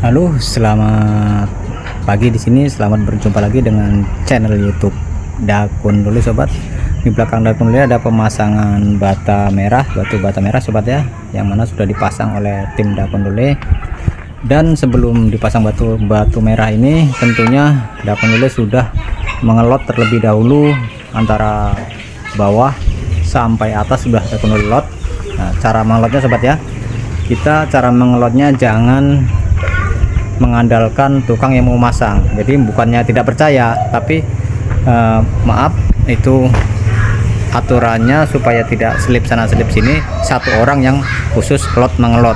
Halo, selamat pagi di sini. Selamat berjumpa lagi dengan channel YouTube Dakun Lule, sobat. Di belakang Dakun Lule ada pemasangan batu bata merah, sobat ya, yang mana sudah dipasang oleh tim Dakun Lule. Dan sebelum dipasang batu merah ini, tentunya Dakun Lule sudah mengelot terlebih dahulu antara bawah sampai atas sudah Dakun Lule lot. Nah, cara mengelotnya, sobat ya, cara mengelotnya jangan mengandalkan tukang yang mau masang. Jadi bukannya tidak percaya, tapi maaf, itu aturannya supaya tidak selip sana selip sini, satu orang yang khusus mengelot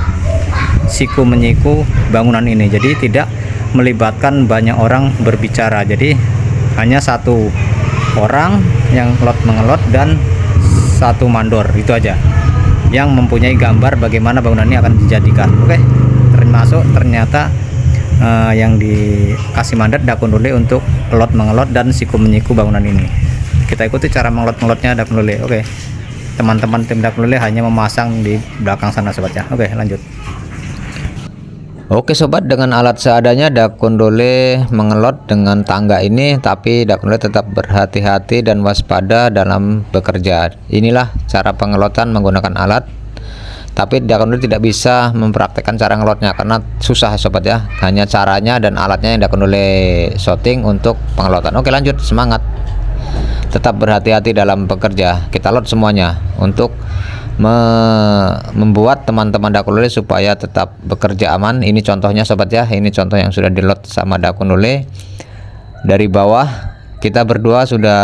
siku menyiku bangunan ini. Jadi tidak melibatkan banyak orang berbicara, jadi hanya satu orang yang mengelot dan satu mandor, itu aja yang mempunyai gambar bagaimana bangunan ini akan dijadikan. Oke, termasuk ternyata yang dikasih mandat Dakun Lule untuk mengelot dan siku menyiku bangunan ini. Kita ikuti cara mengelotnya Dakun Lule. Oke, teman-teman tim Dakun Lule hanya memasang di belakang sana, sobat ya. Oke, lanjut. Oke sobat, dengan alat seadanya Dakun Lule mengelot dengan tangga ini, tapi Dakun Lule tetap berhati-hati dan waspada dalam bekerja. Inilah cara pengelotan menggunakan alat. Tapi Dakun Lule tidak bisa mempraktekkan cara ngelotnya karena susah, sobat ya. Hanya caranya dan alatnya yang Dakun Lule shooting untuk pengelotan. Oke, lanjut, semangat. Tetap berhati-hati dalam bekerja. Kita lot semuanya untuk membuat teman-teman Dakun Lule supaya tetap bekerja aman. Ini contohnya, sobat ya. Ini contoh yang sudah dilot sama Dakun Lule. Dari bawah kita berdua sudah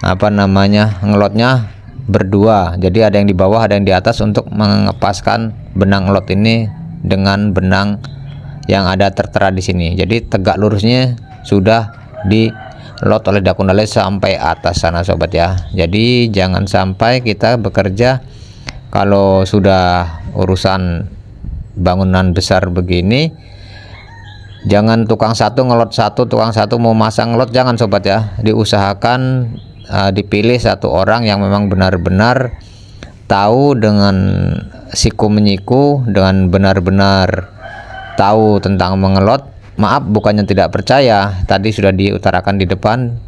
ngelotnya berdua. Jadi ada yang di bawah, ada yang di atas untuk mengepaskan benang lot ini dengan benang yang ada tertera di sini. Jadi tegak lurusnya sudah di lot oleh Dakun Lule sampai atas sana, sobat ya. Jadi jangan sampai kita bekerja kalau sudah urusan bangunan besar begini, jangan tukang satu ngelot satu, tukang satu mau masang lot, jangan, sobat ya. Diusahakan dipilih satu orang yang memang benar-benar tahu dengan siku menyiku, dengan benar-benar tahu tentang mengelot. Maaf, bukannya tidak percaya, tadi sudah diutarakan di depan,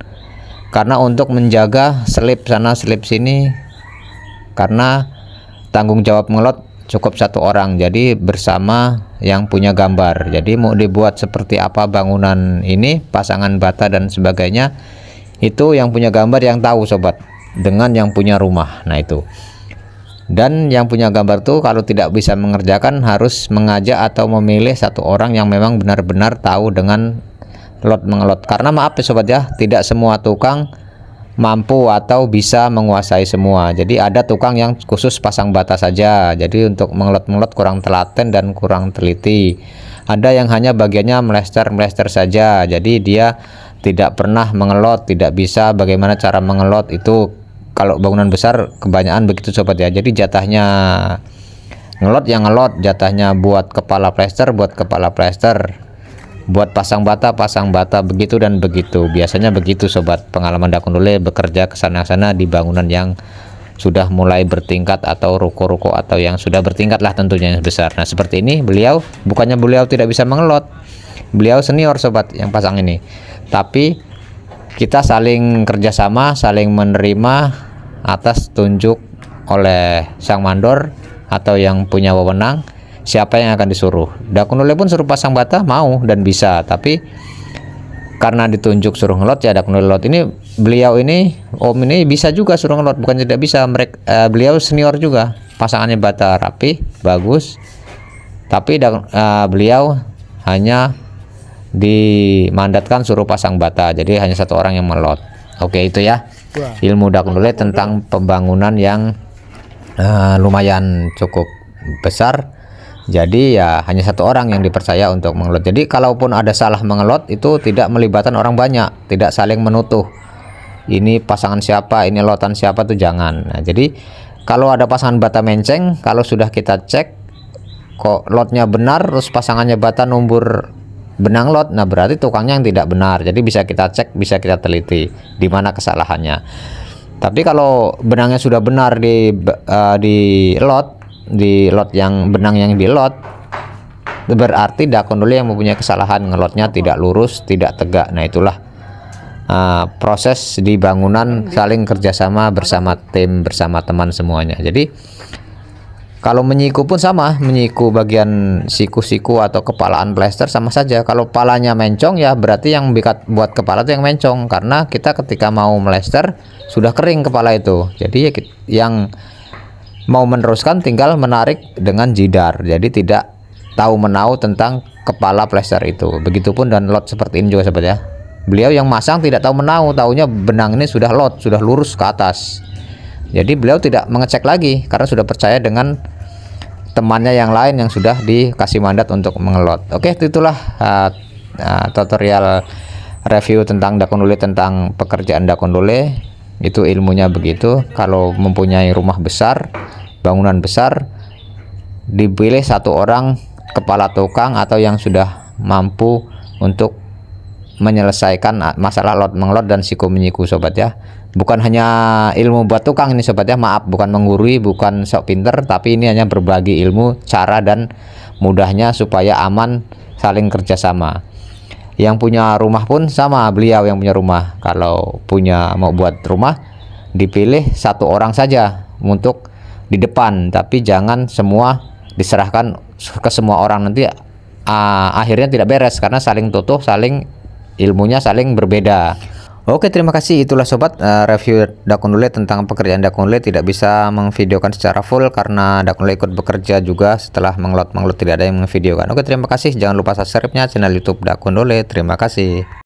karena untuk menjaga selip sana selip sini, karena tanggung jawab mengelot cukup satu orang, jadi bersama yang punya gambar. Jadi mau dibuat seperti apa bangunan ini, pasangan bata dan sebagainya, itu yang punya gambar yang tahu, sobat, dengan yang punya rumah. Nah itu, dan yang punya gambar tuh kalau tidak bisa mengerjakan harus mengajak atau memilih satu orang yang memang benar-benar tahu dengan mengelot. Karena maaf ya, sobat ya, tidak semua tukang mampu atau bisa menguasai semua. Jadi ada tukang yang khusus pasang bata saja, jadi untuk mengelot kurang telaten dan kurang teliti. Ada yang hanya bagiannya melester saja, jadi dia tidak pernah mengelot, tidak bisa bagaimana cara mengelot. Itu kalau bangunan besar kebanyakan begitu, sobat ya. Jadi jatahnya ngelot yang ngelot, jatahnya buat kepala plester, buat pasang bata, begitu dan begitu. Biasanya begitu, sobat. Pengalaman Dakun Lule bekerja kesana-sana di bangunan yang sudah mulai bertingkat atau ruko-ruko atau yang sudah bertingkat lah tentunya yang besar. Nah seperti ini, bukannya beliau tidak bisa mengelot, beliau senior, sobat, yang pasang ini. Tapi kita saling kerjasama, saling menerima atas tunjuk oleh sang mandor atau yang punya wewenang siapa yang akan disuruh. Dakun Lule pun suruh pasang bata mau dan bisa, tapi karena ditunjuk suruh ngelot ya Dakun Lule lot. Ini beliau ini, om ini bisa juga suruh ngelot, bukan tidak bisa. Beliau senior juga, pasangannya bata rapi bagus, tapi beliau hanya dimandatkan suruh pasang bata, jadi hanya satu orang yang melot. Oke, itu ya ilmu Dakun Lule tentang pembangunan yang lumayan cukup besar. Jadi ya hanya satu orang yang dipercaya untuk mengelot. Jadi kalaupun ada salah mengelot, itu tidak melibatkan orang banyak, tidak saling menutuh ini pasangan siapa, ini lotan siapa, tuh jangan. Nah jadi kalau ada pasangan bata menceng, kalau sudah kita cek kok lotnya benar, terus pasangannya bata numbur benang lot, nah berarti tukangnya yang tidak benar. Jadi bisa kita cek, bisa kita teliti di mana kesalahannya. Tapi kalau benangnya sudah benar di lot yang benang yang di lot, berarti Dakun Dole yang mempunyai kesalahan, ngelotnya tidak lurus, tidak tegak. Nah itulah proses di bangunan saling kerjasama bersama tim, bersama teman semuanya. Jadi kalau menyiku pun sama, menyiku bagian siku-siku atau kepalaan plester sama saja. Kalau palanya mencong ya berarti yang buat kepala itu yang mencong, karena kita ketika mau melester sudah kering kepala itu. Jadi yang mau meneruskan tinggal menarik dengan jidar, jadi tidak tahu menau tentang kepala plester itu. Begitupun dan lot seperti ini juga sobat ya. Beliau yang masang tidak tahu menau, taunya benang ini sudah lot, sudah lurus ke atas. Jadi beliau tidak mengecek lagi karena sudah percaya dengan temannya yang lain yang sudah dikasih mandat untuk mengelot. Oke, itulah tutorial review tentang Dakun Dole, tentang pekerjaan Dakun Dole. Itu ilmunya begitu. Kalau mempunyai rumah besar, bangunan besar, dipilih satu orang kepala tukang atau yang sudah mampu untuk menyelesaikan masalah lot mengelot dan siku menyiku sobat ya. Bukan hanya ilmu buat tukang ini sobat ya, maaf, bukan menggurui, bukan sok pinter, tapi ini hanya berbagi ilmu, cara dan mudahnya supaya aman, saling kerjasama. Yang punya rumah pun sama, beliau yang punya rumah kalau mau buat rumah dipilih satu orang saja untuk di depan, tapi jangan semua diserahkan ke semua orang, nanti akhirnya tidak beres karena saling tutup, saling ilmunya saling berbeda. Oke, terima kasih. Itulah sobat review Dakun Dole tentang pekerjaan Dakun Dole. Tidak bisa mengvideokan secara full karena Dakun Dole ikut bekerja juga setelah mengelot tidak ada yang mengvideokan. Oke, terima kasih. Jangan lupa subscribe-nya channel YouTube Dakun Dole. Terima kasih.